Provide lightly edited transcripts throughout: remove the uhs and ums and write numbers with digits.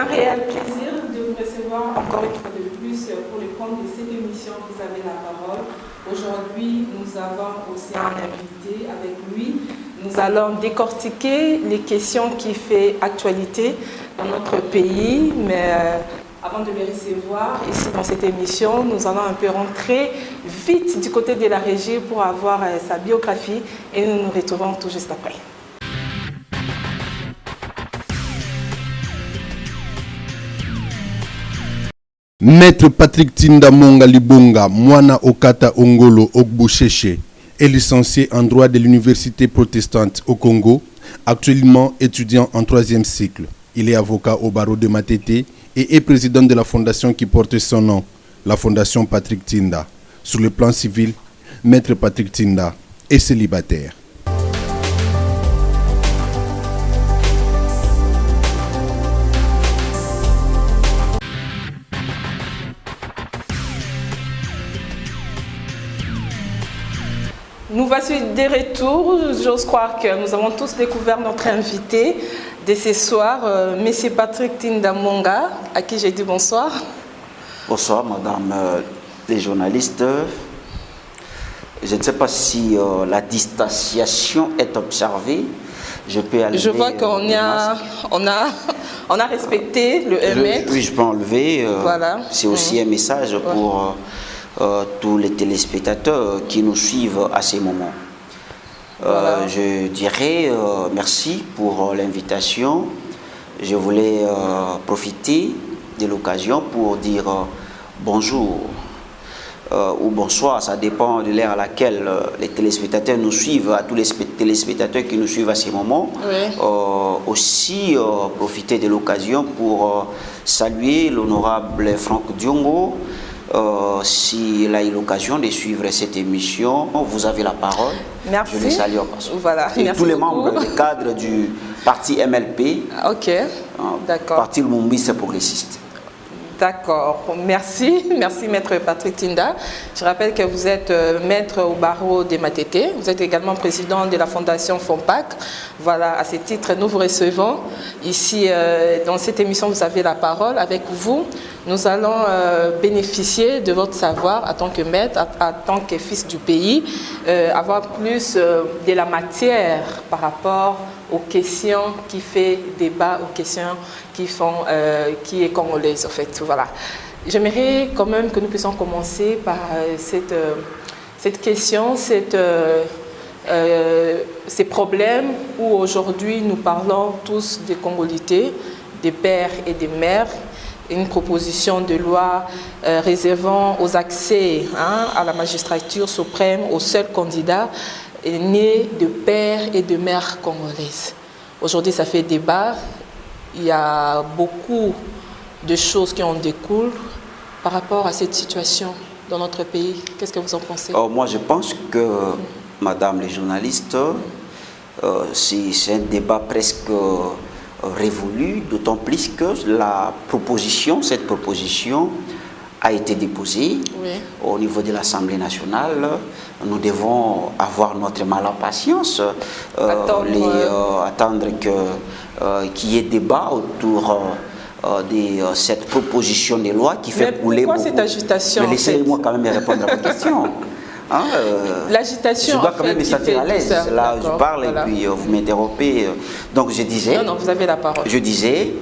un réel plaisir de vous recevoir encore une fois de plus pour le compte de cette émission Vous avez la parole. Aujourd'hui, nous avons aussi un invité avec lui. Nous allons décortiquer les questions qui font actualité dans notre pays, mais avant de les recevoir ici dans cette émission, nous allons un peu rentrer vite du côté de la régie pour avoir sa biographie et nous nous retrouvons tout juste après. Maître Patrick Tinda Monga Libonga, Mwana Okata Ongolo Ogbucheche, est licencié en droit de l'Université protestante au Congo, actuellement étudiant en 3e cycle. Il est avocat au barreau de Matete et est président de la fondation qui porte son nom, la fondation Patrick Tinda. Sur le plan civil, Maître Patrick Tinda est célibataire. Nous voici de retour. J'ose croire que nous avons tous découvert notre invité de ce soir, M. Patrick Tinda Monga, à qui j'ai dit bonsoir. Bonsoir, madame les journalistes. Je ne sais pas si la distanciation est observée. Je peux enlever. Je vois qu'on a respecté le 1 mètre. Oui, je peux enlever. Voilà. C'est aussi un message pour tous les téléspectateurs qui nous suivent à ces moments. Voilà. Je dirais merci pour l'invitation. Je voulais profiter de l'occasion pour dire bonjour ou bonsoir, ça dépend de l'heure à laquelle les téléspectateurs nous suivent, à tous les téléspectateurs qui nous suivent à ces moments. Oui. Aussi profiter de l'occasion pour saluer l'honorable Franck Diongo. S'il a eu l'occasion de suivre cette émission, vous avez la parole. Merci. Je le salue en passant. Voilà. Et merci tous les beaucoup. membres du cadre du parti MLP, Ok, d'accord. parti Lumumbiste progressiste. D'accord, merci Maître Patrick Tinda. Je rappelle que vous êtes maître au barreau des Matete, vous êtes également président de la fondation FOMPAC. Voilà, à ce titre, nous vous recevons ici dans cette émission, vous avez la parole. Avec vous, nous allons bénéficier de votre savoir en tant que maître, en tant que fils du pays, avoir plus de la matière par rapport aux questions qui fait débat, aux questions qui est congolaise en fait. Voilà. J'aimerais quand même que nous puissions commencer par cette question, ces problèmes où aujourd'hui nous parlons tous des Congolités, des pères et des mères. Une proposition de loi réservant aux accès à la magistrature suprême aux seuls candidats nés de pères et de mères congolaises. Aujourd'hui, ça fait débat. Il y a beaucoup de choses qui en découlent par rapport à cette situation dans notre pays. Qu'est-ce que vous en pensez? Moi, je pense que, madame les journalistes, c'est un débat presque révolu, d'autant plus que cette proposition a été déposée au niveau de l'Assemblée nationale. Nous devons avoir notre mal en patience, attendre qu'il y ait débat autour de cette proposition de loi qui fait couler beaucoup. Pourquoi cette agitation? Mais laissez-moi quand même répondre à vos questions. L'agitation. Je dois quand même me sentir à l'aise. Là, je parle et puis vous m'interrompez. Donc je disais. Non, vous avez la parole. Je disais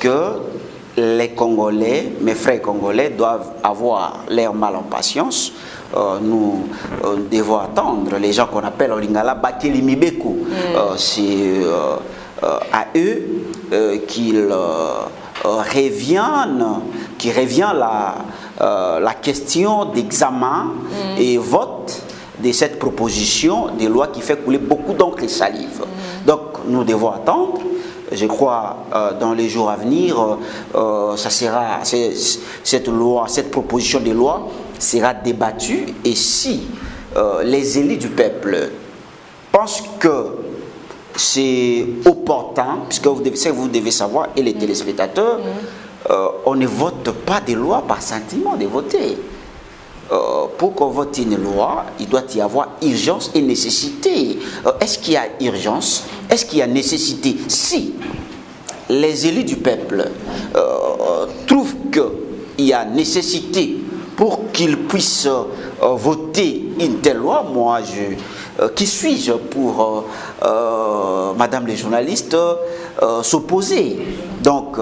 que les Congolais, mes frères congolais, doivent avoir leur mal en patience. Nous devons attendre les gens qu'on appelle en lingala Bakeli Mibeko. C'est à eux qu'ils revient la question d'examen et vote de cette proposition de loi qui fait couler beaucoup d'encre et salive. Donc nous devons attendre. Je crois dans les jours à venir, cette proposition de loi sera débattue, et si les élus du peuple pensent que c'est opportun, puisque vous devez savoir, et les téléspectateurs, on ne vote pas des lois par sentiment de voter. Pour qu'on vote une loi, il doit y avoir urgence et nécessité. Est-ce qu'il y a urgence? Est-ce qu'il y a nécessité? Si les élus du peuple trouvent qu'il y a nécessité pour qu'ils puissent voter une telle loi, moi, qui suis-je pour, madame les journalistes, s'opposer? Donc,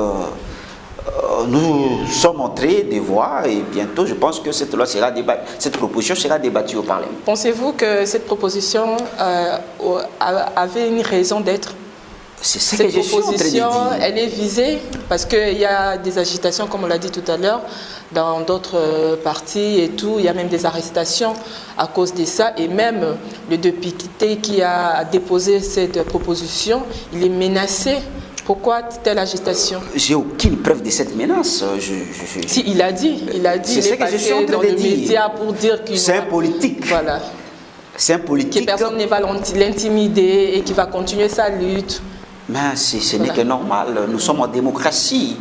nous sommes en train de voir et bientôt, je pense que cette loi sera cette proposition sera débattue au Parlement. Pensez-vous que cette proposition avait une raison d'être? C'est ce que je suis en train de dire. Elle est visée parce qu'il y a des agitations, comme on l'a dit tout à l'heure, dans d'autres partis et tout. Il y a même des arrestations à cause de ça. Et même le député qui a déposé cette proposition, il est menacé. Pourquoi telle agitation? J'ai aucune preuve de cette menace. Si, il a dit. C'est ce que je suis en train de dire. Médias pour dire qu'il c'est un politique. Voilà. C'est un politique. Que personne ne va l'intimider et qui va continuer sa lutte. Mais ce n'est que normal. Nous sommes en démocratie.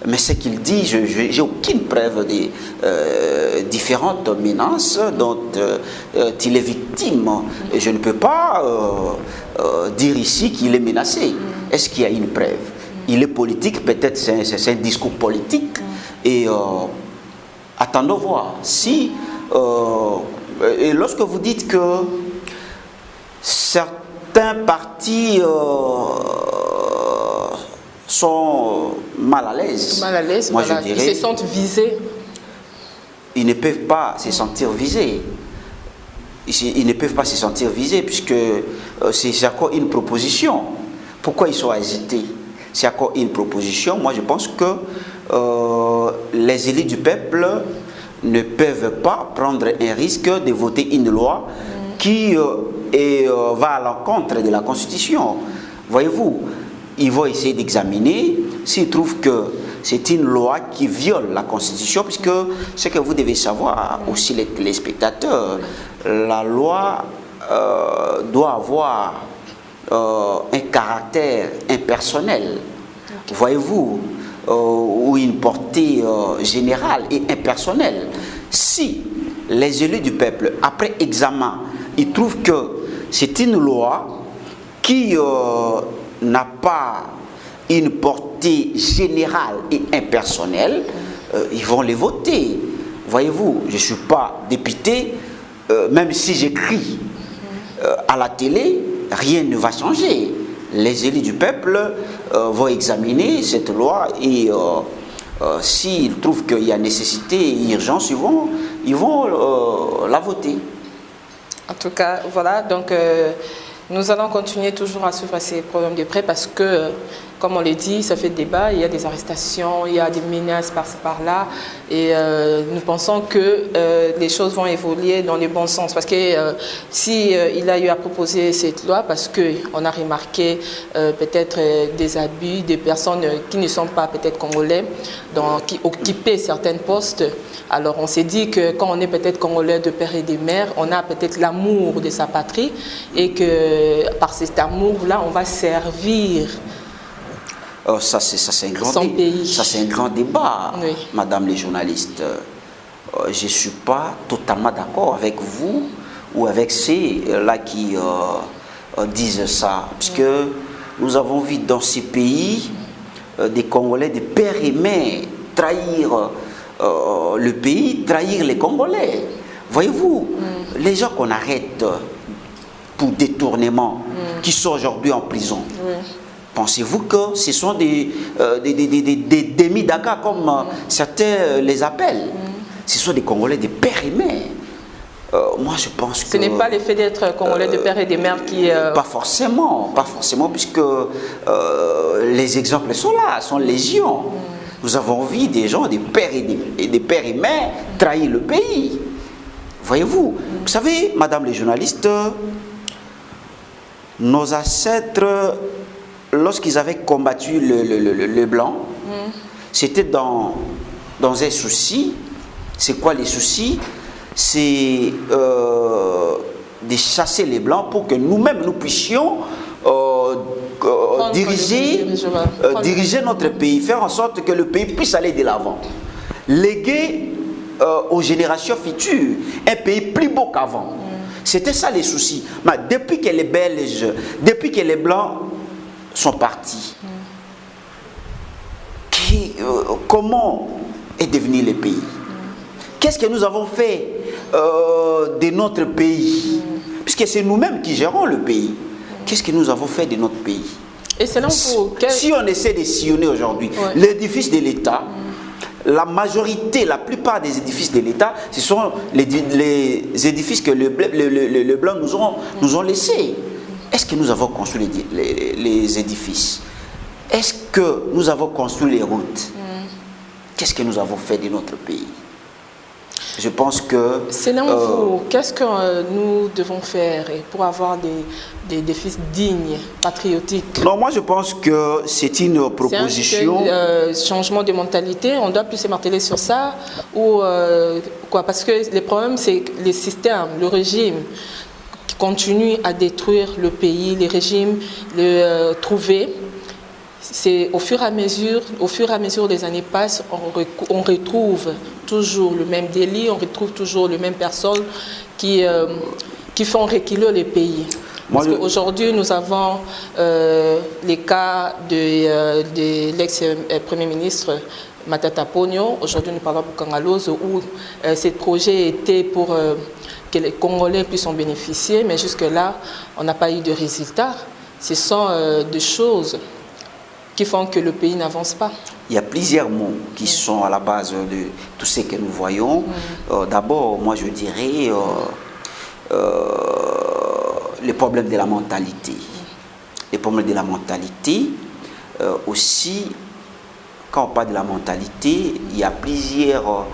Mais ce qu'il dit, je n'ai aucune preuve de différentes menaces dont il est victime. Et je ne peux pas dire ici qu'il est menacé. Est-ce qu'il y a une preuve? Il est politique, peut-être c'est un discours politique. Et attendons voir. Si, et lorsque vous dites que certains partis sont mal à l'aise. Moi, voilà. Je dirais, ils se sentent visés. Ils ne peuvent pas se sentir visés. Ils ne peuvent pas se sentir visés puisque c'est encore une proposition. Pourquoi ils sont hésités? C'est encore une proposition. Moi, je pense que les élus du peuple ne peuvent pas prendre un risque de voter une loi qui va à l'encontre de la Constitution. Voyez-vous, ils vont essayer d'examiner s'ils trouvent que c'est une loi qui viole la Constitution, puisque ce que vous devez savoir, aussi les téléspectateurs, la loi doit avoir un caractère impersonnel, voyez-vous, ou une portée générale et impersonnelle. Si les élus du peuple, après examen, ils trouvent que c'est une loi qui n'a pas une portée générale et impersonnelle, ils vont les voter. Voyez-vous, je ne suis pas député, même si j'écris à la télé, rien ne va changer. Les élus du peuple vont examiner cette loi et s'ils trouvent qu'il y a nécessité et urgence, ils vont la voter. En tout cas, voilà, donc nous allons continuer toujours à suivre ces problèmes de près parce que, comme on l'a dit, ça fait débat, il y a des arrestations, il y a des menaces par-ci par-là et nous pensons que les choses vont évoluer dans le bon sens parce que il a eu à proposer cette loi parce qu'on a remarqué peut-être des abus des personnes qui ne sont pas peut-être congolais, qui occupaient certains postes. Alors on s'est dit que quand on est peut-être congolais de père et de mère, on a peut-être l'amour de sa patrie et que par cet amour-là, on va servir ça c'est un grand pays. Ça c'est un grand débat, oui. Madame les journalistes. Je ne suis pas totalement d'accord avec vous ou avec ceux-là qui disent ça. Puisque nous avons vu dans ces pays des Congolais de père et mère trahir le pays, trahir les Congolais. Voyez-vous, les gens qu'on arrête pour détournement, qui sont aujourd'hui en prison, pensez-vous que ce sont des demi-dagas comme certains les appellent? Ce sont des Congolais de père et mère. Moi, je pense que... Ce n'est pas l'effet d'être Congolais de père et de mère qui... Pas forcément, puisque les exemples sont là, sont légion. Nous avons vu des gens, des pères et mères, trahir le pays. Voyez-vous, vous savez, madame les journalistes, nos ancêtres, lorsqu'ils avaient combattu le blanc, c'était dans un souci. C'est quoi les soucis? C'est de chasser les blancs pour que nous-mêmes nous puissions diriger notre pays, faire en sorte que le pays puisse aller de l'avant. Léguer aux générations futures un pays plus beau qu'avant. C'était ça les soucis. Mais depuis que les Belges, depuis que les Blancs sont partis, comment est devenu le pays? Qu'est-ce que nous avons fait de notre pays? Puisque c'est nous-mêmes qui gérons le pays. Qu'est-ce que nous avons fait de notre pays? Et selon vous, si on essaie de sillonner aujourd'hui l'édifice de l'État, la majorité, la plupart des édifices de l'État, ce sont les édifices que les Blancs nous ont laissés. Est-ce que nous avons construit les édifices? Est-ce que nous avons construit les routes? Qu'est-ce que nous avons fait de notre pays? Je pense que... Selon vous, qu'est-ce que nous devons faire pour avoir des fils dignes, patriotiques? Non, moi je pense que c'est une proposition... Changement de mentalité, on doit plus se marteler sur ça ou quoi? Parce que le problème, c'est que les systèmes, le régime qui continue à détruire le pays, les régimes, trouver... C'est au fur et à mesure les années passent, on retrouve toujours le même délit, on retrouve toujours les mêmes personnes qui font reculer le pays. Parce qu'aujourd'hui, nous avons les cas de l'ex-premier ministre Matata Ponyo. Aujourd'hui, nous parlons de Kangalos où ce projet était pour que les Congolais puissent en bénéficier, mais jusque-là, on n'a pas eu de résultats. Ce sont des choses qui font que le pays n'avance pas. Il y a plusieurs mots qui sont à la base de tout ce que nous voyons. D'abord, moi je dirais les problèmes de la mentalité. Les problèmes de la mentalité, aussi, quand on parle de la mentalité, il y a plusieurs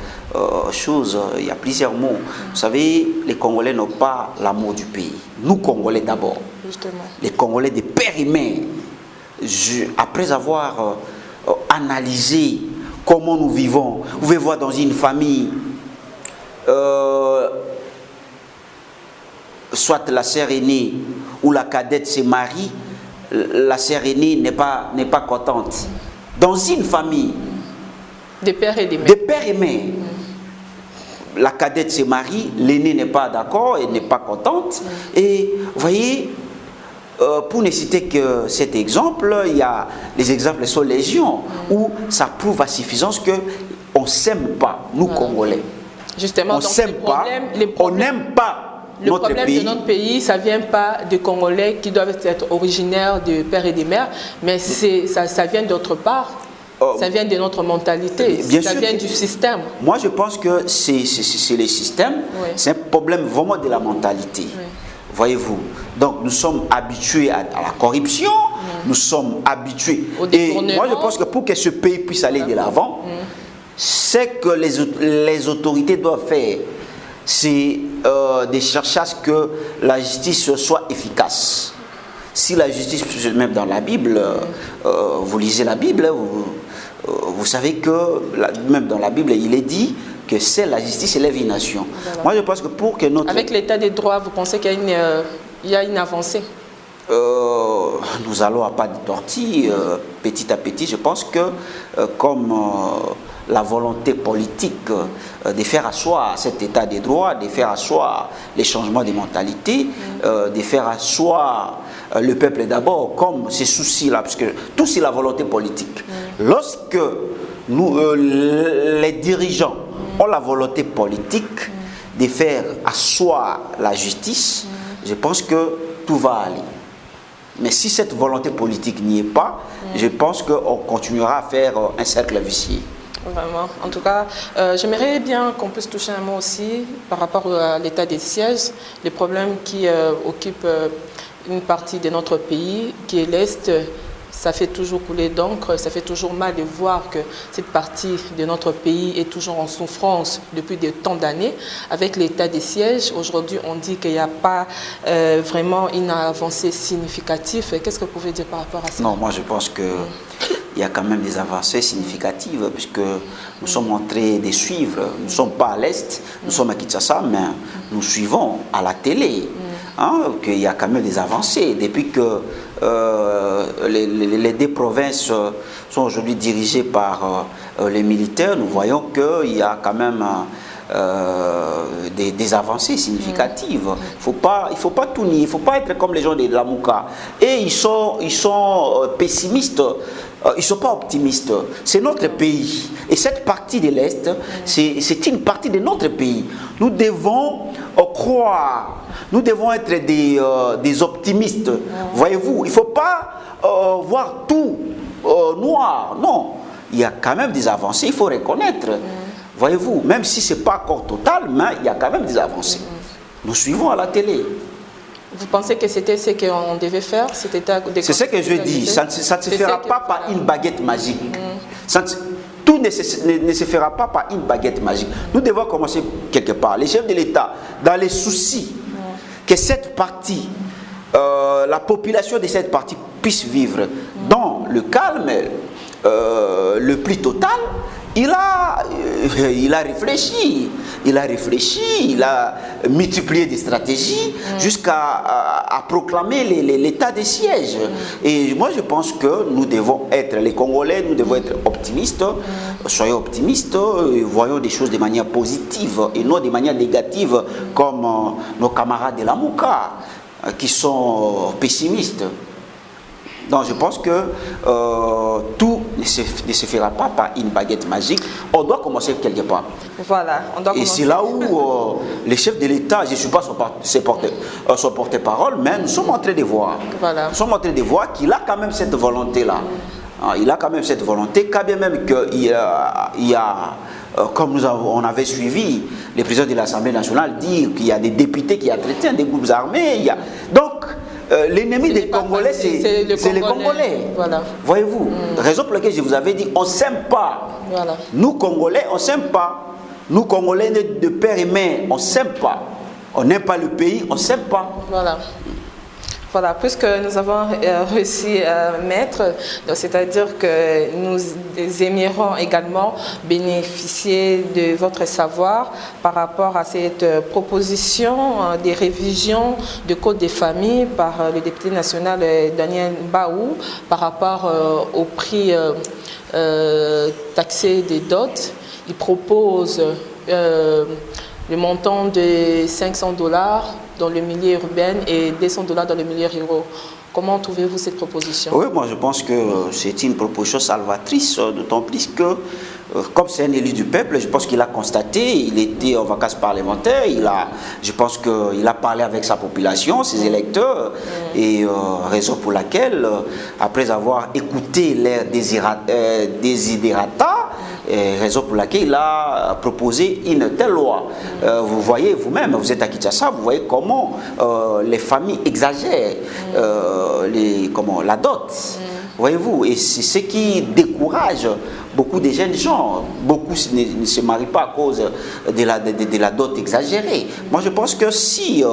choses, il y a plusieurs mots. Vous savez, les Congolais n'ont pas l'amour du pays. Nous, Congolais d'abord. Les Congolais de père et mère. Après avoir analysé comment nous vivons, vous pouvez voir dans une famille, soit la sœur aînée ou la cadette se marie, la sœur aînée n'est pas contente. Dans une famille, des pères et des mères, la cadette se marie, l'aînée n'est pas d'accord, elle n'est pas contente. Et vous voyez, pour ne citer que cet exemple, il y a les exemples sont légion, où ça prouve à suffisance qu'on ne s'aime pas, nous Congolais. Justement, on ne s'aime pas, on n'aime pas notre pays. Le problème de notre pays, ça ne vient pas des Congolais qui doivent être originaires de pères et de mères, mais ça vient d'autre part. Ça vient de notre mentalité, ça vient du système. Moi, je pense que c'est le système, c'est un problème vraiment de la mentalité. Voyez-vous, donc nous sommes habitués à la corruption, nous sommes habitués. Et moi je pense que pour que ce pays puisse aller de l'avant, c'est que les autorités doivent faire, c'est de chercher à ce que la justice soit efficace. Si la justice, même dans la Bible, vous lisez la Bible, vous savez que même dans la Bible, il est dit que c'est la justice élève une nation. Voilà. Moi, je pense que pour que notre... Avec l'état des droits, vous pensez qu'il y a une avancée? Nous allons à pas de tortille, petit à petit. Je pense que comme la volonté politique de faire asseoir cet état des droits, de faire asseoir les changements de mentalité, de faire asseoir le peuple d'abord, comme ces soucis-là, parce que tout c'est la volonté politique. Lorsque nous, les dirigeants, ont la volonté politique de faire asseoir la justice, je pense que tout va aller. Mais si cette volonté politique n'y est pas, je pense qu'on continuera à faire un cercle vicieux. Vraiment. En tout cas, j'aimerais bien qu'on puisse toucher un mot aussi par rapport à l'état des sièges, les problèmes qui occupent une partie de notre pays, qui est l'Est. Ça fait toujours couler d'encre, ça fait toujours mal de voir que cette partie de notre pays est toujours en souffrance depuis de tant d'années. Avec l'état des sièges, aujourd'hui on dit qu'il n'y a pas vraiment une avancée significative. Qu'est-ce que vous pouvez dire par rapport à ça? Non, moi je pense qu'il y a quand même des avancées significatives puisque nous sommes en train de suivre. Nous ne sommes pas à l'Est, nous sommes à Kinshasa, mais nous suivons à la télé. Qu'il y a quand même des avancées. Depuis que les deux provinces sont aujourd'hui dirigées par les militaires, nous voyons qu'il y a quand même des avancées significatives. Il faut pas tout nier, il ne faut pas être comme les gens de la Mouka. Et ils sont pessimistes. Ils ne sont pas optimistes. C'est notre pays. Et cette partie de l'Est, c'est une partie de notre pays. Nous devons croire. Nous devons être des optimistes. Voyez-vous, il ne faut pas voir tout noir. Non. Il y a quand même des avancées, il faut reconnaître. Voyez-vous, même si ce n'est pas encore total, mais il y a quand même des avancées. Nous suivons à la télé. Vous pensez que c'était ce qu'on devait faire? C'est ce que je dis. Ça ne se fera pas par une baguette magique. Tout ne se fera pas par une baguette magique. Nous devons commencer quelque part. Les chefs de l'État, dans les soucis que cette partie, la population de cette partie puisse vivre dans le calme le plus total, il a réfléchi, il a multiplié des stratégies jusqu'à proclamer l'état de siège. Et moi je pense que nous devons être, les Congolais, nous devons être optimistes, soyons optimistes, voyons des choses de manière positive et non de manière négative comme nos camarades de la Mouka qui sont pessimistes. Donc je pense que tout ne se fera pas par une baguette magique. On doit commencer quelque part. Voilà, on doit et c'est là où les chefs de l'État, je ne suis pas son porte-parole, mais nous sommes en train de voir. Voilà. Nous sommes en train de voir qu'il a quand même cette volonté-là. Il a quand même cette volonté, quand bien même qu'il y a comme on avait suivi le président de l'Assemblée nationale dire qu'il y a des députés qui entretiennent des groupes armés. Donc, l'ennemi des Congolais, c'est les Congolais. Voilà. Voyez-vous, raison pour laquelle je vous avais dit, on ne s'aime pas. Voilà. Nous, Congolais, on ne s'aime pas. Nous, Congolais de père et mère, on ne s'aime pas. On n'aime pas le pays, on ne s'aime pas. Voilà. Voilà, puisque nous avons réussi à mettre, c'est-à-dire que nous aimerions également bénéficier de votre savoir par rapport à cette proposition des révisions du Code des familles par le député national Daniel Baou par rapport au prix taxé des dots. Il propose le montant de $500 dans le milieu urbain et $200 dans le milieu rural. Comment trouvez-vous cette proposition? Oui, moi je pense que c'est une proposition salvatrice, d'autant plus que, comme c'est un élu du peuple, je pense qu'il a constaté, il était en vacances parlementaires, je pense qu'il a parlé avec sa population, ses électeurs, et raison pour laquelle, après avoir écouté leurs desiderata, raison pour laquelle il a proposé une telle loi. Vous voyez vous-même, vous êtes à Kinshasa, vous voyez comment les familles exagèrent la dot. Voyez-vous, et c'est ce qui décourage beaucoup de jeunes gens. Beaucoup ne se marient pas à cause de la dot exagérée. Moi je pense que si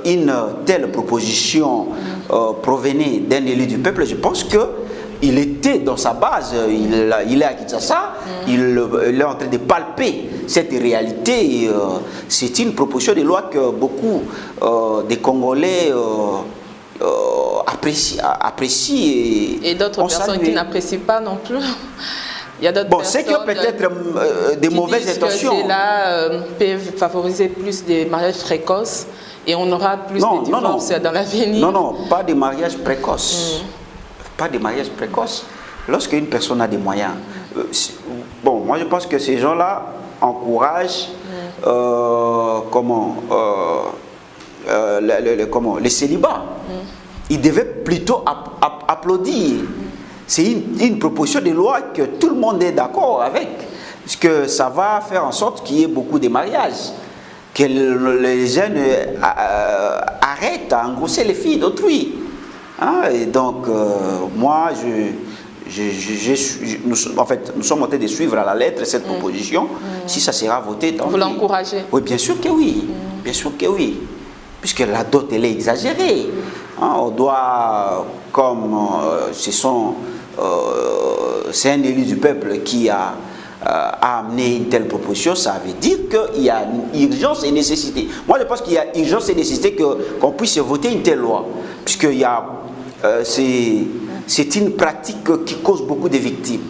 une telle proposition provenait d'un élu du peuple, je pense que il était dans sa base, il est à Kinshasa, il est en train de palper cette réalité. C'est une proposition de loi que beaucoup des Congolais apprécient. Et d'autres personnes qui n'apprécient pas non plus. Il y a d'autres personnes qui ont peut-être des mauvaises intentions. Cela peut favoriser plus de mariages précoces et on aura plus de divorces dans l'avenir. Non, pas de mariages précoces. Pas de mariage précoce. Lorsqu'une personne a des moyens, moi je pense que ces gens-là encouragent les célibats. Ils devaient plutôt applaudir. C'est une proposition de loi que tout le monde est d'accord avec, puisque ça va faire en sorte qu'il y ait beaucoup de mariages, que les jeunes arrêtent à engrosser les filles d'autrui. Et donc, moi, nous sommes en train de suivre à la lettre cette proposition. Si ça sera voté, tant vous l'encouragez? Oui, bien sûr que oui. Bien sûr que oui. Puisque la dot, elle est exagérée. On doit, comme c'est un élu du peuple qui a amené une telle proposition, ça veut dire qu'il y a une urgence et nécessité. Moi, je pense qu'il y a urgence et nécessité qu'on puisse voter une telle loi. Puisqu'il y a c'est une pratique qui cause beaucoup de victimes.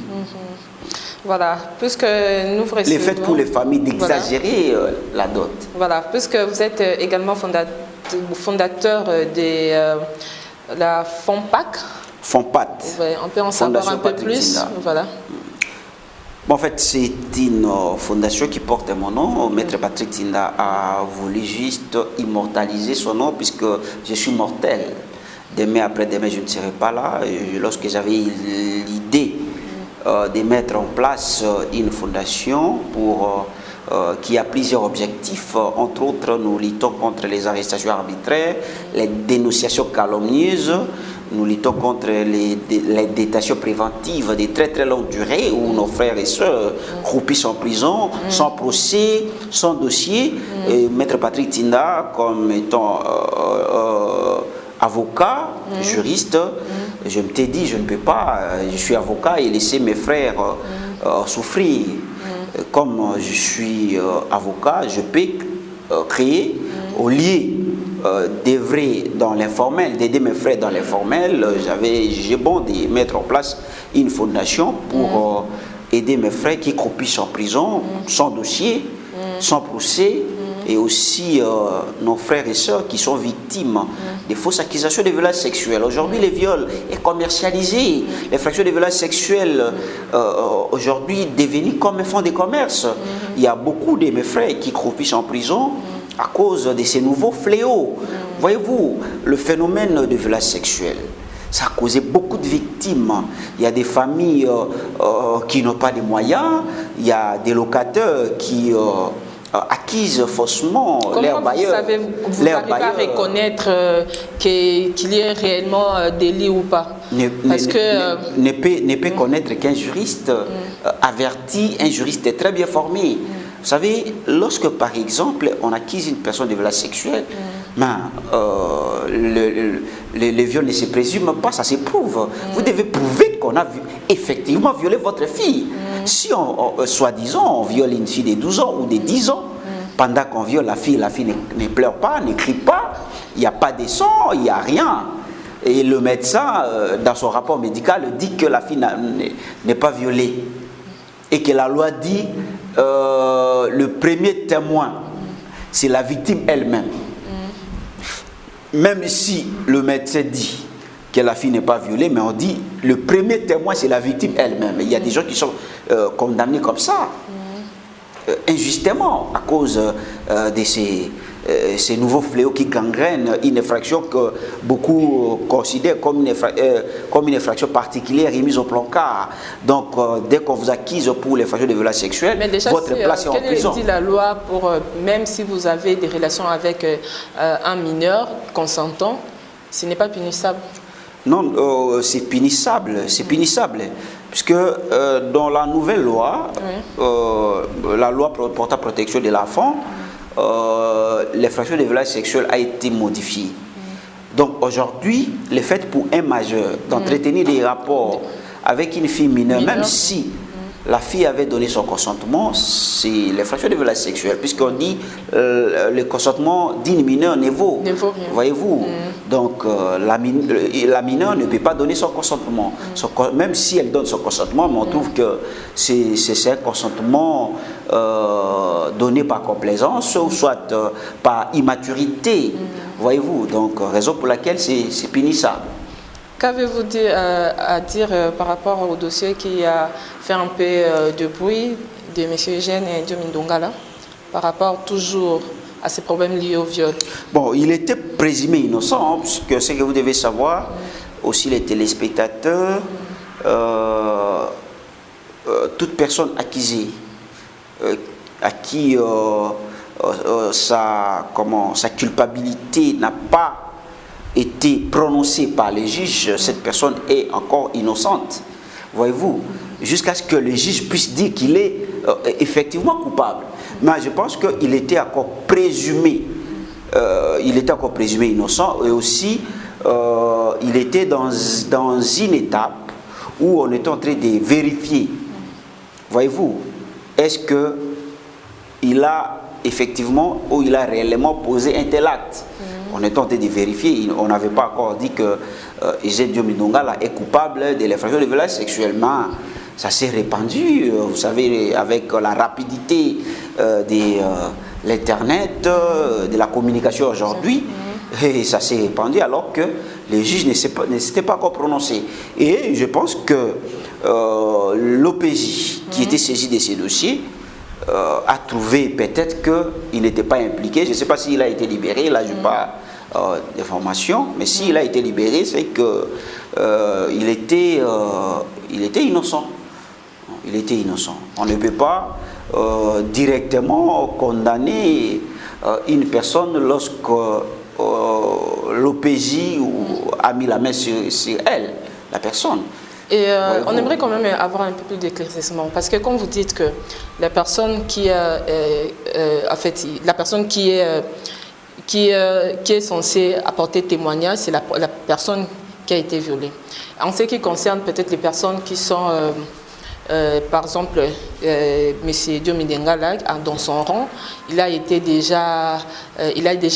Voilà, puisque nous recevons... Les fêtes pour les familles d'exagérer la dot. Voilà, puisque vous êtes également fondateur de la FOMPAC. FOMPAT. Ouais, on peut en savoir un peu plus. Voilà. Bon, en fait, c'est une fondation qui porte mon nom. Maître Patrick Tinda a voulu juste immortaliser son nom puisque je suis mortel. Demain après demain, je ne serai pas là. Et lorsque j'avais l'idée de mettre en place une fondation qui a plusieurs objectifs, entre autres, nous luttons contre les arrestations arbitraires, les dénonciations calomnieuses. Nous luttons contre les détentions préventives de très très longue durée où nos frères et sœurs croupissent en prison, sans procès, sans dossier. Et Maître Patrick Tinda, comme étant avocat, juriste, je me t'ai dit, je ne peux pas, je suis avocat et laisser mes frères souffrir. Comme je suis avocat, je peux créer au lieu d'œuvrer dans l'informel, d'aider mes frères dans l'informel. J'avais jugé bon de mettre en place une fondation pour aider mes frères qui croupissent en prison, sans dossier, sans procès, et aussi nos frères et sœurs qui sont victimes des fausses accusations de violences sexuelles. Aujourd'hui, les viols est commercialisé. Les fractions de violences sexuelles aujourd'hui devenus comme un fonds de commerce. Il y a beaucoup de mes frères qui croupissent en prison à cause de ces nouveaux fléaux. Voyez-vous, le phénomène de violence sexuelle, ça a causé beaucoup de victimes. Il y a des familles qui n'ont pas de moyens, il y a des locataires qui acquisent faussement leur bailleur. Vous arrivez à reconnaître qu'il y ait réellement délit ou pas? Ne peut connaître qu'un juriste averti, un juriste très bien formé. Vous savez, lorsque par exemple on accuse une personne de violence sexuelle, les viols ne se présument pas, ça s'éprouve. Vous devez prouver qu'on a effectivement violé votre fille. Si soi-disant on viole une fille de 12 ans ou de 10 ans, pendant qu'on viole la fille ne pleure pas, ne crie pas, il n'y a pas de sang, il n'y a rien. Et le médecin, dans son rapport médical, dit que la fille n'est pas violée. Et que la loi dit le premier témoin, c'est la victime elle-même. Même si le médecin dit que la fille n'est pas violée, mais on dit le premier témoin, c'est la victime elle-même. Il y a des gens qui sont condamnés comme ça, injustement, à cause de ces nouveaux fléaux qui gangrènent une infraction que beaucoup considèrent comme une infraction particulière et mise au placard. Donc, dès qu'on vous accuse pour l'infraction de violence sexuelle, votre place est en prison. Quelle est la loi pour, même si vous avez des relations avec un mineur consentant, ce n'est pas punissable? Non, c'est punissable, puisque dans la nouvelle loi, la loi portant protection de l'enfant, l'infraction de violence sexuelle a été modifiée. Donc aujourd'hui, le fait pour un majeur d'entretenir des rapports avec une fille mineure, même si la fille avait donné son consentement, c'est l'infraction de violence sexuelle, puisqu'on dit le consentement d'une mineure ne vaut rien. Voyez-vous, donc la mineure ne peut pas donner son consentement. Même si elle donne son consentement, mais on trouve que c'est un consentement donné par complaisance ou soit par immaturité. Voyez-vous, donc raison pour laquelle c'est punissable. Qu'avez-vous à dire par rapport au dossier qui a fait un peu de bruit de M. Eugène et Diomine Ndongala par rapport toujours à ces problèmes liés au viol? Bon, il était présumé innocent, hein, puisque ce que vous devez savoir, aussi les téléspectateurs, toute personne accusée, à qui sa culpabilité n'a pas été prononcée par les juges, cette personne est encore innocente. Voyez-vous, jusqu'à ce que le juge puisse dire qu'il est effectivement coupable. Mais je pense qu'il était encore présumé, innocent, et aussi il était dans une étape où on est en train de vérifier. Voyez-vous, est-ce que il a effectivement ou il a réellement posé un tel acte? On est en train de vérifier. On n'avait pas encore dit que Eugène Diomine Ndongala est coupable de l'infraction de violence sexuelle. ça s'est répandu, vous savez, avec la rapidité de l'Internet, de la communication aujourd'hui, et ça s'est répandu alors que les juges ne s'étaient pas encore prononcés. Et je pense que l'OPJ, qui était saisi de ces dossiers, a trouvé peut-être qu'il n'était pas impliqué. Je ne sais pas s'il a été libéré, là je n'ai pas d'informations, mais s'il a été libéré, c'est qu'il était innocent. Il était innocent. On ne peut pas directement condamner une personne lorsque l'OPJ a mis la main sur elle, la personne. Et on aimerait quand même avoir un peu plus d'éclaircissement, parce que quand vous dites que la personne qui est censée apporter témoignage, c'est la personne qui a été violée. En ce qui concerne peut-être les personnes qui sont, par exemple, M. Diominde Ngala, dans son rang, il a déjà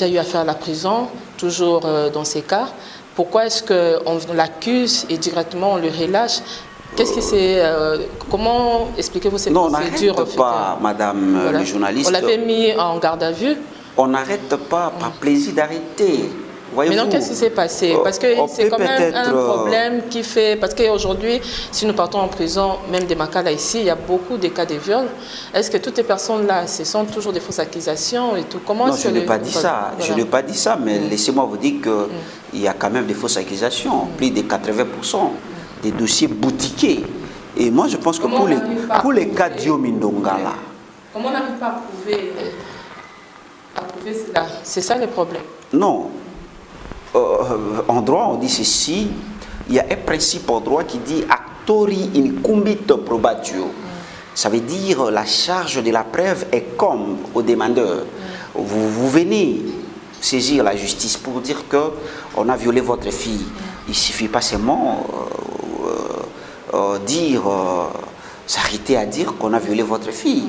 eu affaire à la prison, toujours dans ces cas. Pourquoi est-ce qu'on l'accuse et directement on le relâche? Qu'est-ce que c'est? Comment expliquez-vous ces procédures? Non, on n'arrête pas, madame le journaliste. On l'avait mis en garde à vue. On n'arrête pas par plaisir d'arrêter. Mais non, qu'est-ce qui s'est passé? Parce que c'est quand même un problème qui fait... Parce qu'aujourd'hui, si nous partons en prison, même des Makala ici, il y a beaucoup de cas de viol. Est-ce que toutes les personnes-là, ce sont toujours des fausses accusations et tout? Comment Non, je n'ai pas dit ça. Voilà. Je n'ai pas dit ça, mais laissez-moi vous dire qu'il y a quand même des fausses accusations. Plus de 80% des dossiers boutiqués. Et moi, je pense que pour les cas Diominde Ngala... Comment on n'arrive pas à prouver cela? C'est ça le problème. Non. En droit, on dit ceci, il y a un principe en droit qui dit actori incumbit probatio. Ça veut dire la charge de la preuve est comme au demandeur. Vous venez saisir la justice pour dire qu'on a violé votre fille. Il ne suffit pas seulement s'arrêter à dire qu'on a violé votre fille.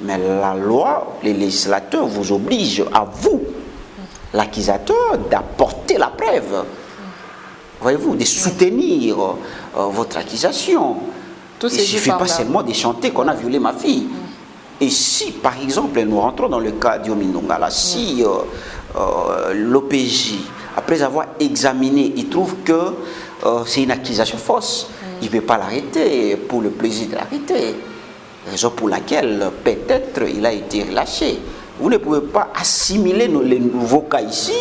Mais la loi, les législateurs vous obligent à vous, l'accusateur, d'apporter la preuve, voyez-vous, de soutenir votre accusation. Il ne suffit pas seulement de chanter qu'on a violé ma fille. Et si, par exemple, nous rentrons dans le cas Diominde Ngala, si l'OPJ, après avoir examiné, il trouve que c'est une accusation fausse, il ne peut pas l'arrêter pour le plaisir de l'arrêter. Raison pour laquelle peut-être il a été relâché. Vous ne pouvez pas assimiler les nouveaux cas ici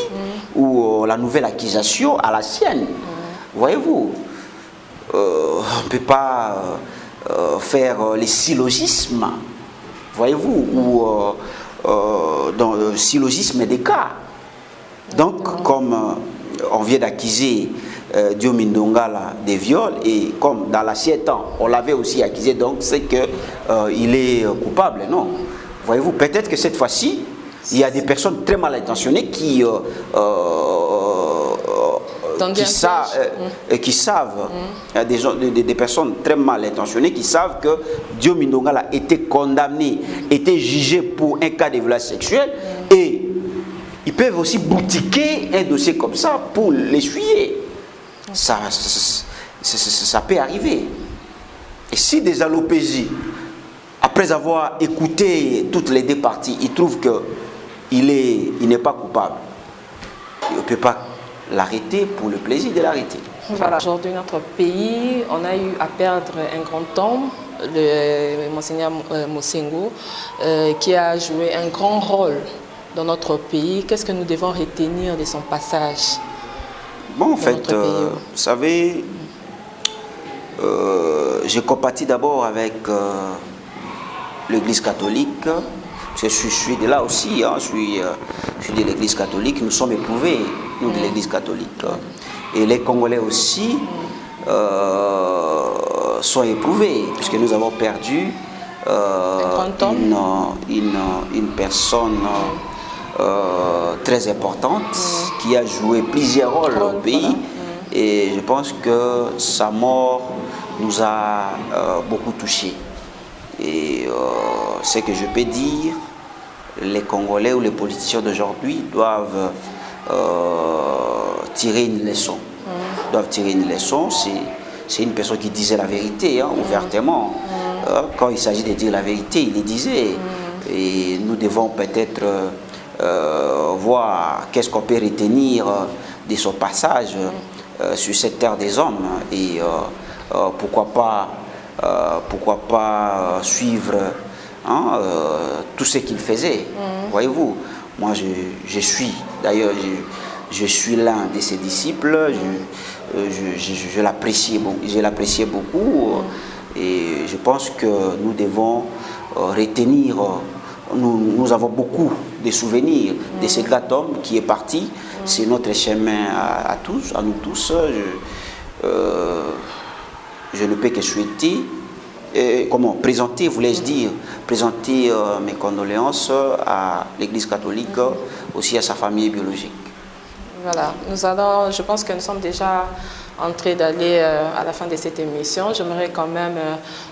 ou la nouvelle accusation à la sienne. Voyez-vous, on ne peut pas faire les syllogismes, voyez-vous, ou dans le syllogisme des cas. Donc, comme on vient d'accuser Diominde Ngala des viols, et comme dans l'assiette, on l'avait aussi accusé, donc c'est qu'il est coupable, non? Voyez-vous, peut-être que cette fois-ci, il y a des personnes très mal intentionnées qui savent, des personnes très mal intentionnées qui savent que Diominde Ngala a été condamné, était jugé pour un cas de violence sexuelle, et ils peuvent aussi boutiquer un dossier comme ça pour l'essuyer. Ça peut arriver. Et si déjà l'OPJ, après avoir écouté toutes les deux parties, il trouve qu'il n'est pas coupable, on ne peut pas l'arrêter pour le plaisir de l'arrêter. Voilà. Aujourd'hui, notre pays, on a eu à perdre un grand homme, le Monseigneur Mosengo, qui a joué un grand rôle dans notre pays. Qu'est-ce que nous devons retenir de son passage? Bon, en fait, vous savez, j'ai compatis d'abord avec l'Église catholique, parce que je suis de là aussi, hein, je suis de l'Église catholique, nous sommes éprouvés, nous, de l'Église catholique. Et les Congolais aussi sont éprouvés, puisque nous avons perdu une personne très importante qui a joué plusieurs rôles au pays, et je pense que sa mort nous a beaucoup touchés. Et ce que je peux dire, les Congolais ou les politiciens d'aujourd'hui doivent tirer une leçon. Doivent tirer une leçon. c'est une personne qui disait la vérité, hein, ouvertement. Quand il s'agit de dire la vérité, il le disait. Et nous devons peut-être voir qu'est-ce qu'on peut retenir de son passage sur cette terre des hommes. Et pourquoi pas suivre tout ce qu'il faisait. Voyez-vous, moi je suis, d'ailleurs, je suis l'un de ses disciples, je l'appréciais beaucoup, et je pense que nous devons retenir, nous avons beaucoup de souvenirs de ce grand homme qui est parti. C'est notre chemin à nous tous. Je ne peux que souhaiter, présenter, voulais-je dire, présenter mes condoléances à l'Église catholique, aussi à sa famille biologique. Voilà, je pense que nous sommes déjà en train d'aller à la fin de cette émission. J'aimerais quand même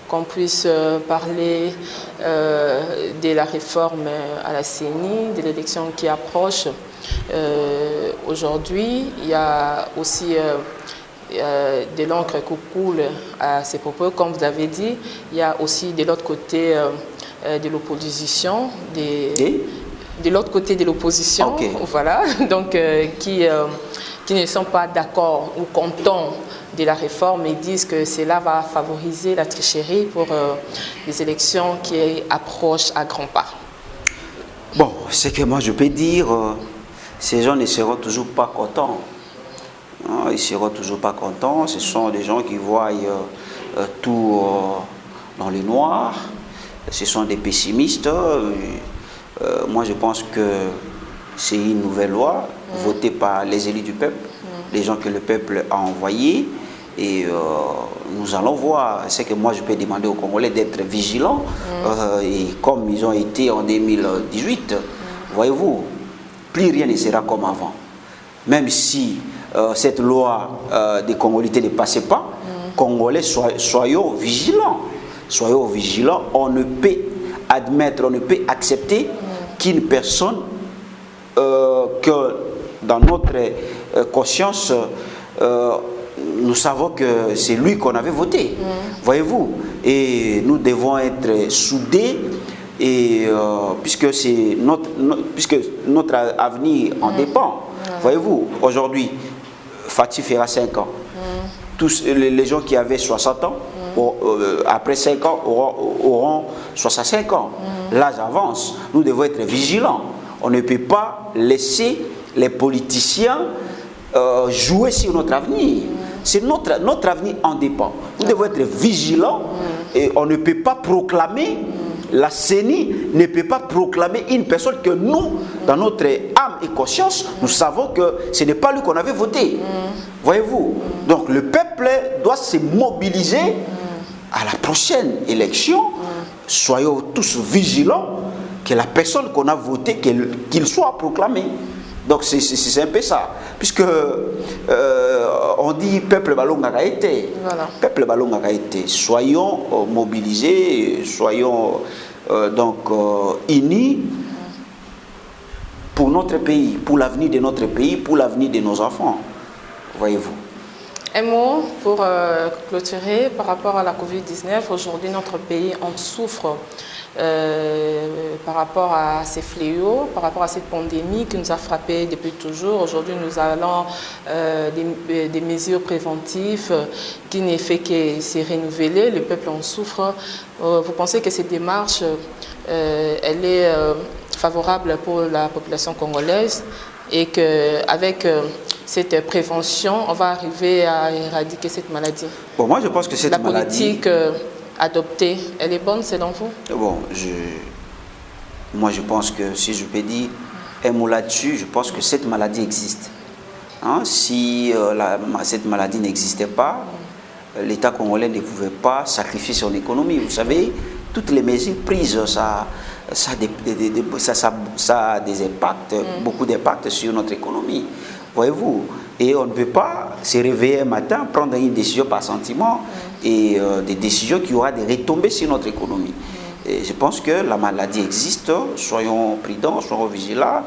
qu'on puisse parler de la réforme à la CENI, de l'élection qui approche. Aujourd'hui, il y a aussi de l'encre qui coule à ces propos. Comme vous avez dit, il y a aussi de l'autre côté de l'opposition, de l'autre côté de l'opposition, okay. Voilà, donc qui ne sont pas d'accord ou contents de la réforme et disent que cela va favoriser la tricherie pour les élections qui approchent à grands pas. Bon, ce que moi je peux dire, ces gens ne seront toujours pas contents. Ils ne seront toujours pas contents. Ce sont des gens qui voient tout dans le noir. Ce sont des pessimistes. Moi, je pense que c'est une nouvelle loi votée par les élus du peuple, les gens que le peuple a envoyés. Et nous allons voir. C'est que moi, je peux demander aux Congolais d'être vigilants. Et comme ils ont été en 2018, voyez-vous, plus rien ne sera comme avant. Même si cette loi des Congolais ne passait pas, Congolais, soyons vigilants. Soyons vigilants. On ne peut admettre, on ne peut accepter qu'une personne, que dans notre conscience, nous savons que c'est lui qu'on avait voté. Voyez-vous? Et nous devons être soudés, et, puisque notre avenir en dépend. Voyez-vous, aujourd'hui, Fatih fera 5 ans. Tous les gens qui avaient 60 ans, après 5 ans, auront 65 ans. L'âge avance. Nous devons être vigilants. On ne peut pas laisser les politiciens jouer sur notre avenir. C'est notre avenir en dépend. Nous devons être vigilants et on ne peut pas proclamer, la CENI ne peut pas proclamer une personne que nous, dans notre âme et conscience, nous savons que ce n'est pas lui qu'on avait voté. Voyez-vous? Donc le peuple doit se mobiliser à la prochaine élection. Soyons tous vigilants que la personne qu'on a votée, qu'il soit proclamé. Donc c'est un peu ça. Puisque on dit peuple balonga été. Voilà. Peuple balonga été. Soyons mobilisés, soyons unis pour notre pays, pour l'avenir de notre pays, pour l'avenir de nos enfants. Voyez-vous. Un mot pour clôturer par rapport à la Covid-19. Aujourd'hui, notre pays en souffre par rapport à ces fléaux, par rapport à cette pandémie qui nous a frappés depuis toujours. Aujourd'hui, nous allons des mesures préventives qui ne fait que se renouveler. Le peuple en souffre. Vous pensez que cette démarche, elle est favorable pour la population congolaise et qu'avec cette prévention, on va arriver à éradiquer cette maladie? Bon, moi, je pense que cette maladie... La politique adoptée, elle est bonne selon vous? Bon, moi, je pense que, si je peux dire un mot là-dessus, je pense que cette maladie existe. Hein? Si cette maladie n'existait pas, l'État congolais ne pouvait pas sacrifier son économie. Vous savez, toutes les mesures prises, ça a des impacts, beaucoup d'impacts sur notre économie. Voyez-vous, et on ne peut pas se réveiller un matin, prendre une décision par sentiment et des décisions qui auront des retombées sur notre économie. Et je pense que la maladie existe, soyons prudents, soyons vigilants.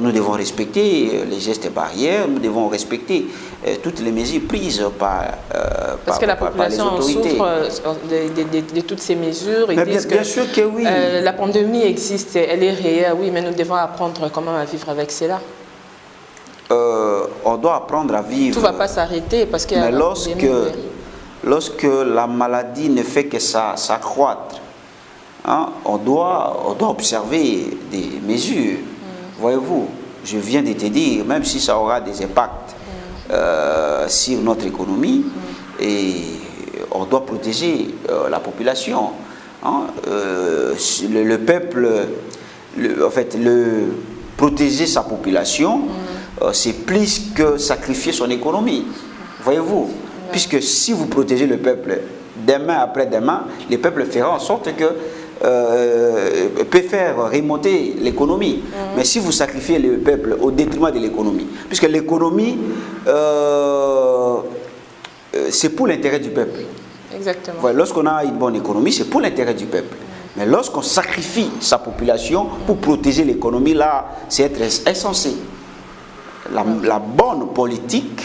Nous devons respecter les gestes barrières, nous devons respecter toutes les mesures prises Parce que la population souffre de toutes ces mesures. Ils disent bien sûr que oui. La pandémie existe, elle est réelle, oui, mais nous devons apprendre comment à vivre avec cela. On doit apprendre à vivre. Tout ne va pas s'arrêter parce que... Mais lorsque la maladie ne fait que s'accroître, hein, on doit observer des mesures. Voyez-vous, je viens de te dire, même si ça aura des impacts sur notre économie, et on doit protéger la population. Hein, le peuple, protéger sa population, c'est plus que sacrifier son économie. Voyez-vous, puisque si vous protégez le peuple, demain après demain, le peuple fera en sorte que peut faire remonter l'économie. Mais si vous sacrifiez le peuple au détriment de l'économie, puisque l'économie, c'est pour l'intérêt du peuple. Exactement. Voilà, lorsqu'on a une bonne économie, c'est pour l'intérêt du peuple. Mais lorsqu'on sacrifie sa population pour protéger l'économie, là, c'est être insensé. La bonne politique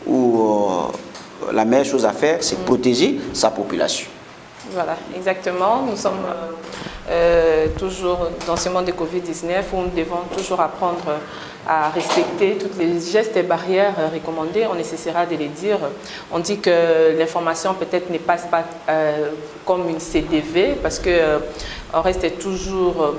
ou la meilleure chose à faire, c'est protéger sa population. Voilà, exactement. Nous sommes toujours dans ce monde de Covid-19 où nous devons toujours apprendre à respecter tous les gestes et barrières recommandés. On essaiera de les dire. On dit que l'information peut-être ne passe pas comme une CDV parce qu'on reste toujours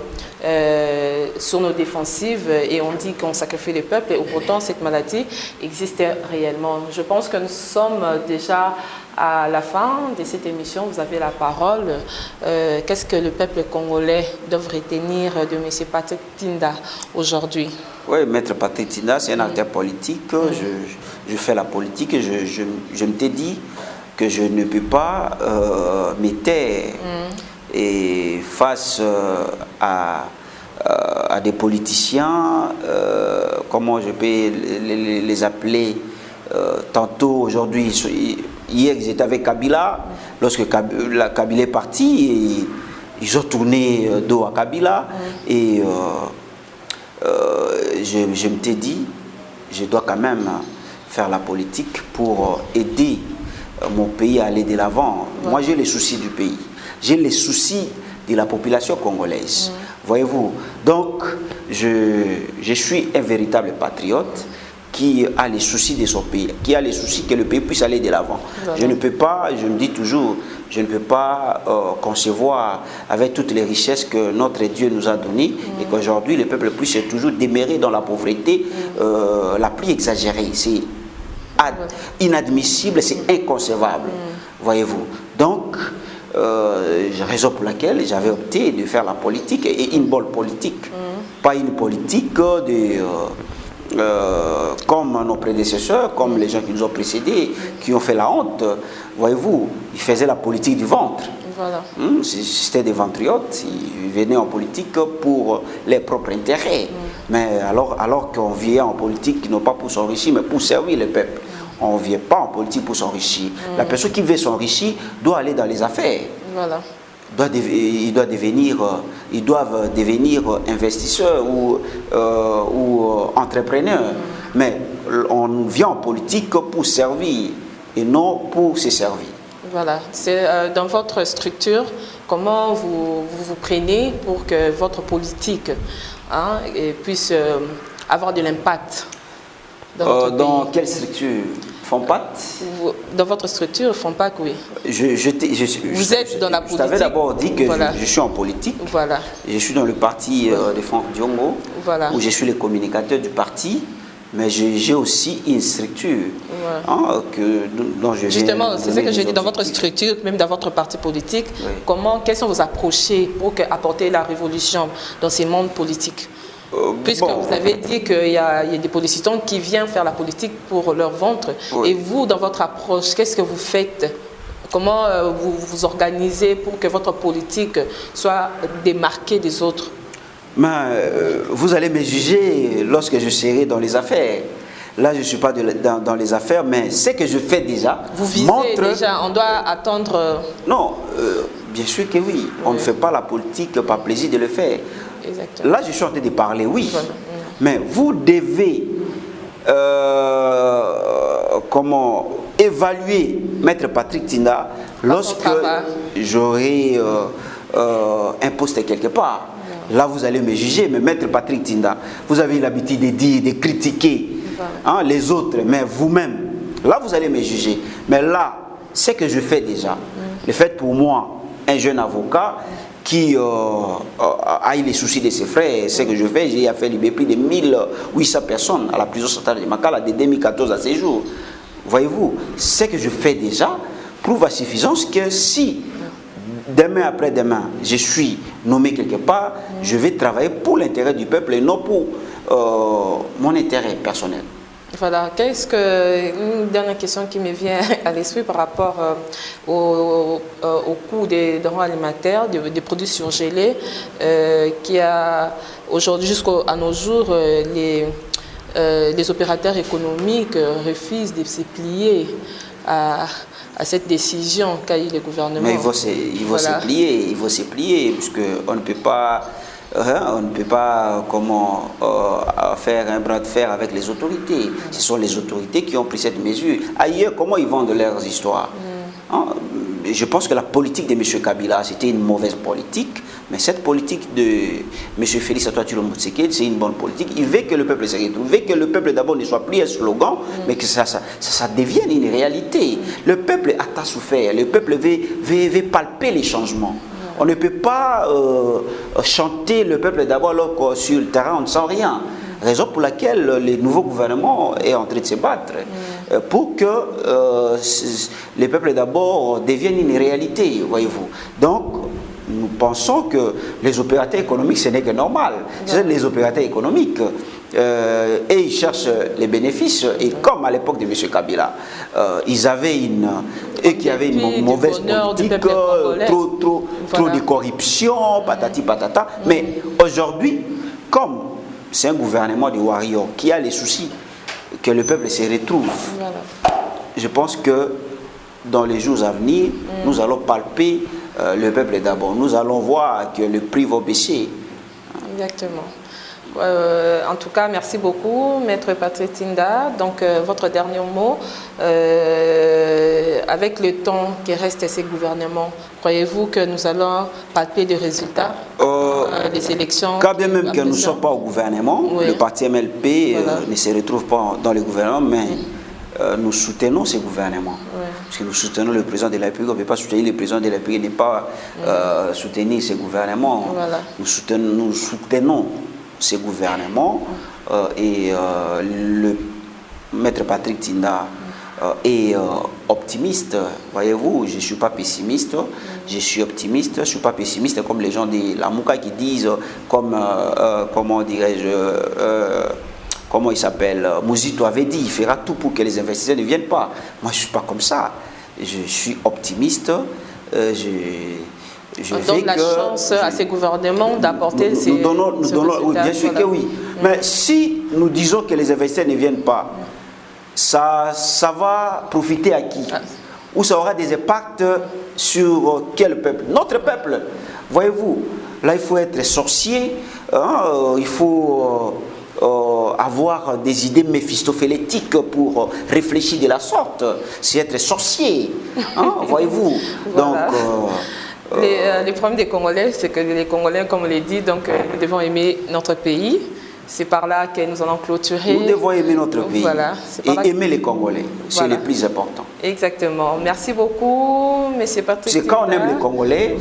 sur nos défensives et on dit qu'on sacrifie le peuple et pourtant cette maladie existe réellement. Je pense que nous sommes déjà à la fin de cette émission. Vous avez la parole. Qu'est-ce que le peuple congolais doit retenir de M. Patrick Tinda aujourd'hui? Oui, Maître Patrick Tinda, c'est un acteur politique. Je fais la politique et je me t'ai dit que je ne peux pas me taire et face à des politiciens, comment je peux les appeler, tantôt aujourd'hui, hier ils étaient avec Kabila, lorsque Kabila est parti, et ils ont tourné dos à Kabila, et je me t'ai dit, je dois quand même faire la politique pour aider mon pays à aller de l'avant. Moi j'ai les soucis du pays, j'ai les soucis de la population congolaise. Voyez-vous, donc je suis un véritable patriote qui a les soucis de son pays, qui a les soucis que le pays puisse aller de l'avant. Je ne peux pas, je me dis toujours, je ne peux pas concevoir avec toutes les richesses que notre Dieu nous a données et qu'aujourd'hui le peuple puisse toujours demeurer dans la pauvreté la plus exagérée. C'est inadmissible, c'est inconcevable. Voyez-vous. Donc, raison pour laquelle j'avais opté de faire la politique et une bonne politique. Pas une politique comme nos prédécesseurs, comme les gens qui nous ont précédés, qui ont fait la honte. Voyez-vous, ils faisaient la politique du ventre. Voilà. C'était des ventriotes, ils venaient en politique pour leurs propres intérêts. Mais alors qu'on vient en politique, non pas pour s'enrichir, mais pour servir le peuple. On ne vient pas en politique pour s'enrichir. La personne qui veut s'enrichir doit aller dans les affaires. Voilà. Ils doivent devenir investisseurs ou entrepreneurs. Mais on vient en politique pour servir et non pour se servir. Voilà. C'est dans votre structure, comment vous prenez pour que votre politique puisse avoir de l'impact dans quelle structure? FONPAC? Dans votre structure, FONPAC, oui. Vous êtes dans la politique. Je t'avais d'abord dit que je suis en politique. Voilà. Je suis dans le parti de Franck Diongo, où je suis le communicateur du parti, mais j'ai aussi une structure dont je viens. Justement, c'est ce que j'ai dit dans votre structure, même dans votre parti politique. Quels sont vos approches pour apporter la révolution dans ces mondes politiques? Puisque vous avez dit qu'il y a des politiciens qui viennent faire la politique pour leur ventre. Et vous, dans votre approche, qu'est-ce que vous faites? Comment vous vous organisez pour que votre politique soit démarquée des autres? Vous allez me juger lorsque je serai dans les affaires. Là, je ne suis pas dans les affaires, mais ce que je fais déjà vous visez montre... déjà, on doit attendre... Non, bien sûr que oui. On ne fait pas la politique par plaisir de le faire. Exactement. Là, je suis en train de parler, oui. Voilà. Mais vous devez comment évaluer Maître Patrick Tinda lorsque j'aurai un poste quelque part. Là, vous allez me juger, mais Maître Patrick Tinda, vous avez l'habitude de dire, de critiquer les autres, mais vous-même, là, vous allez me juger. Mais là, ce que je fais déjà, le fait pour moi, un jeune avocat qui a eu les soucis de ses frères, ce que je fais, j'ai fait libérer plus de 1800 personnes à la prison centrale de Makala de 2014 à ces jours. Voyez-vous, ce que je fais déjà prouve à suffisance que si demain après-demain, je suis nommé quelque part, je vais travailler pour l'intérêt du peuple et non pour mon intérêt personnel. Voilà, une dernière question qui me vient à l'esprit par rapport au coût des denrées alimentaires, des produits surgelés, qui a aujourd'hui jusqu'à nos jours, les opérateurs économiques refusent de se plier à cette décision qu'a eu le gouvernement. Mais il faut se plier, puisqu'on ne peut pas... on ne peut pas faire un bras de fer avec les autorités. Ce sont les autorités qui ont pris cette mesure. Ailleurs, comment ils vendent leurs histoires? Je pense que la politique de M. Kabila, c'était une mauvaise politique, mais cette politique de M. Félix Antoine-Tshisekedi, c'est une bonne politique. Il veut que le peuple se retrouve, il veut que le peuple d'abord ne soit plus un slogan, mais que ça devienne une réalité. Le peuple a tant souffert, le peuple veut palper les changements. On ne peut pas chanter le peuple d'abord alors que sur le terrain on ne sent rien. Raison pour laquelle le nouveau gouvernement est en train de se battre pour que le peuple d'abord devienne une réalité, voyez-vous. Donc, nous pensons que les opérateurs économiques, ce n'est que normal. C'est les opérateurs économiques. Et ils cherchent les bénéfices. Et comme à l'époque de M. Kabila, ils avaient une mauvaise politique, trop de corruption, patati patata. Mais aujourd'hui, comme c'est un gouvernement de warriors qui a les soucis que le peuple se retrouve, je pense que dans les jours à venir, nous allons palper le peuple d'abord. Nous allons voir que le prix va baisser. Exactement. En tout cas, merci beaucoup, Maître Patrick Tinda. Donc, votre dernier mot, avec le temps qui reste à ces gouvernements, croyez-vous que nous allons palper des résultats des élections? Quand bien même que nous ne sommes pas au gouvernement, le parti MLP ne se retrouve pas dans le gouvernement, mais nous soutenons ces gouvernements. Parce que nous soutenons le président de la République. On ne peut pas soutenir le président de la République et ne pas soutenir ces gouvernements. Nous soutenons ces gouvernements et le maître Patrick Tinda est optimiste. Voyez-vous, je ne suis pas pessimiste, je suis optimiste, je ne suis pas pessimiste comme les gens de la Mouka qui disent, comment dirais-je, comment il s'appelle, Mouzito avait dit, il fera tout pour que les investisseurs ne viennent pas. Moi, je ne suis pas comme ça. Je suis optimiste. On donne la chance à ces gouvernements d'apporter ces résultats. Oui, bien sûr que oui. Mais si nous disons que les investisseurs ne viennent pas, ça va profiter à qui? Ou ça aura des impacts sur quel peuple? Notre peuple. Voyez-vous, là il faut être sorcier, il faut avoir des idées méphistophélétiques pour réfléchir de la sorte. C'est être sorcier, voyez-vous. Voilà. Donc, les problèmes des Congolais, c'est que les Congolais, comme on l'a dit, donc, nous devons aimer notre pays. C'est par là que nous allons clôturer. Nous devons aimer notre pays et aimer les Congolais. C'est le plus important. Exactement. Merci beaucoup, M. Patrick. C'est quand on aime les Congolais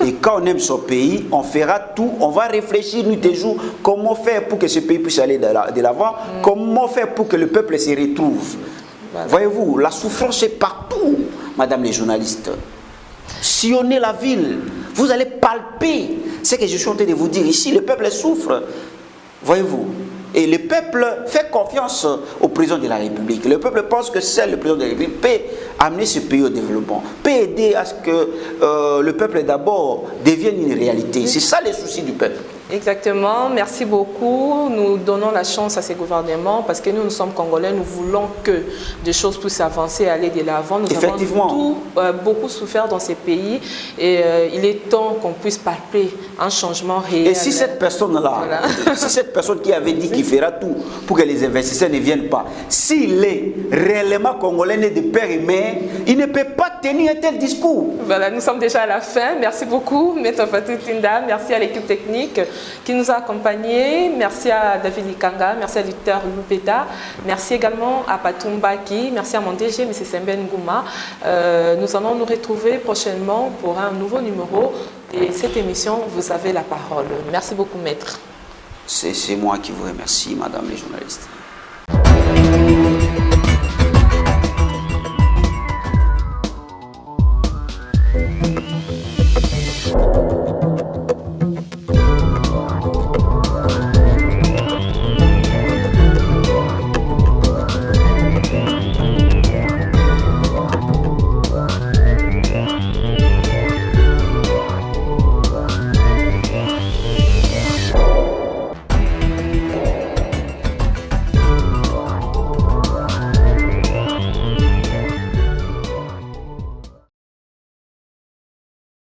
et quand on aime son pays, on fera tout. On va réfléchir nuit et jour comment faire pour que ce pays puisse aller de l'avant, comment faire pour que le peuple se retrouve. Voyez-vous, la souffrance est partout, madame les journalistes. Sillonnez la ville, vous allez palper ce que je suis en train de vous dire ici. Le peuple souffre, voyez-vous. Et le peuple fait confiance au président de la République. Le peuple pense que seul le président de la République peut amener ce pays au développement, peut aider à ce que le peuple d'abord devienne une réalité. C'est ça les soucis du peuple. Exactement, merci beaucoup. Nous donnons la chance à ces gouvernements parce que nous sommes Congolais, nous voulons que des choses puissent avancer, aller de l'avant. Nous avons beaucoup souffert dans ces pays et il est temps qu'on puisse palper un changement réel. Et si cette personne-là, voilà. Si cette personne qui avait dit qu'il fera tout pour que les investisseurs ne viennent pas, s'il est réellement Congolais né de père et mère, il ne peut pas tenir un tel discours. Voilà, nous sommes déjà à la fin. Merci beaucoup, Maître Patrick Tinda. Merci à l'équipe technique qui nous a accompagnés. Merci à David Likanga, merci à Victor Lupeta, merci également à Patumbaki, merci à mon DG, M. Semben Ngouma. Nous allons nous retrouver prochainement pour un nouveau numéro de cette émission. Vous avez la parole. Merci beaucoup, Maître. C'est moi qui vous remercie, Madame les journalistes.